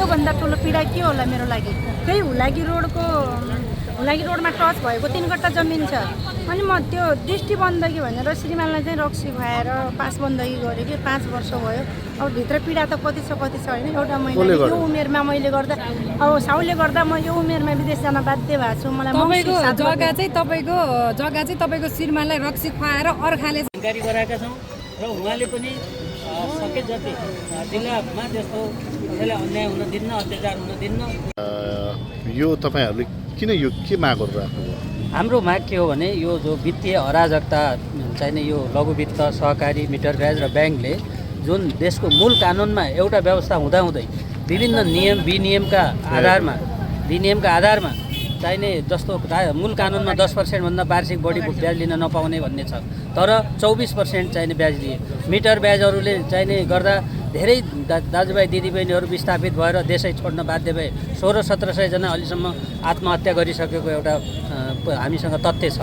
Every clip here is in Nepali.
त्योभन्दा ठुलो पीडा के होला मेरो लागि। त्यही हुलाकी रोडमा टच भएको 3 कट्टा जमिन छ। अनि म त्यो दृष्टि बन्दगी भनेर श्रीमानलाई चाहिँ रक्सी खुवाएर पास बन्दगी गरेँ कि 5 वर्ष भयो। अब भित्र पीडा त कति छ होइन। एउटा महिना यो उमेरमा मैले गर्दा अब साउले गर्दा म यो उमेरमा विदेश जान बाध्य भएको छु। मलाई जग्गा चाहिँ तपाईँको श्रीमानलाई रक्सी खुवाएर अर्खाले जानकारी गराएका छौँ र उहाँले पनि सके जति जिल्लामा त्यस्तो कसैलाई अन्याय हुन दिन्न, अत्याचार हुन दिन्न। यो तपाईँहरूले किन यो के माग गरिराख्नुभयो? हाम्रो माग के हो भने यो जो वित्तीय अराजकता चाहिने यो लघु वित्त, सहकारी, मिटर ब्याज र ब्याङ्कले जुन देशको मूल कानुनमा एउटा व्यवस्था हुँदाहुँदै विभिन्न नियम विनियमका आधारमा चाहिने जस्तो मूल कानुनमा 10% भन्दा वार्षिक बढी ब्याज लिन नपाउने भन्ने छ, तर 24% चाहिने ब्याज लिए। मिटर ब्याजहरूले चाहिने गर्दा धेरै दाजुभाइ दिदीबहिनीहरू विस्थापित भएर देशै छोड्न बाध्य भए। 1600-1700 जना अहिलेसम्म आत्महत्या गरिसकेको एउटा हामीसँग तथ्य छ।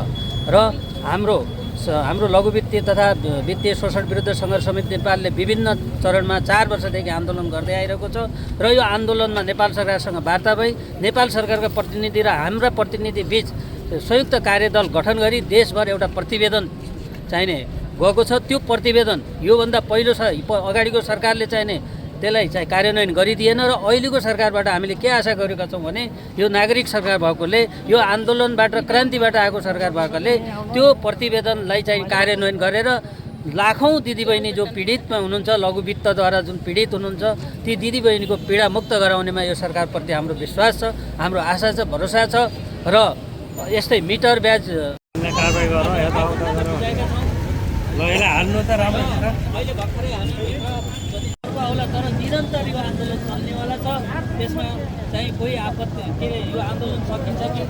र हाम्रो लघु वित्तीय तथा वित्तीय शोषण विरुद्ध सङ्घर्ष समिति नेपालले विभिन्न चरणमा 4 वर्षदेखि आन्दोलन गर्दै आइरहेको छ। र यो आन्दोलनमा नेपाल सरकारसँग वार्ता भई नेपाल सरकारका प्रतिनिधि र हाम्रा प्रतिनिधि बीच संयुक्त कार्यदल गठन गरी देशभर एउटा प्रतिवेदन चाहिने गएको छ। त्यो प्रतिवेदन योभन्दा अगाडिको सरकारले चाहिने त्यसलाई चाहिँ कार्यान्वयन गरिदिएन र अहिलेको सरकारबाट हामीले के आशा गरेका छौँ भने यो नागरिक सरकार भएकोले, यो आन्दोलनबाट र क्रान्तिबाट आएको सरकार भएकोले त्यो प्रतिवेदनलाई चाहिँ कार्यान्वयन गरेर लाखौँ दिदीबहिनी जो पीडितमा हुनुहुन्छ, लघु वित्तद्वारा जुन पीडित हुनुहुन्छ, ती दिदीबहिनीको पीडा मुक्त गराउनेमा यो सरकारप्रति हाम्रो विश्वास छ, हाम्रो आशा छ, भरोसा छ। र यस्तै मिटर ब्याज कारबाही गरौँ, यताउता गरौँ, यसलाई हाल्नु त राम्रो छ। अहिले भर्खरै हामी होला, तर निरन्तर यो आन्दोलन चल्नेवाला छ। त्यसमा चाहिँ कोही आपत्ति के यो आन्दोलन सकिन्छ कि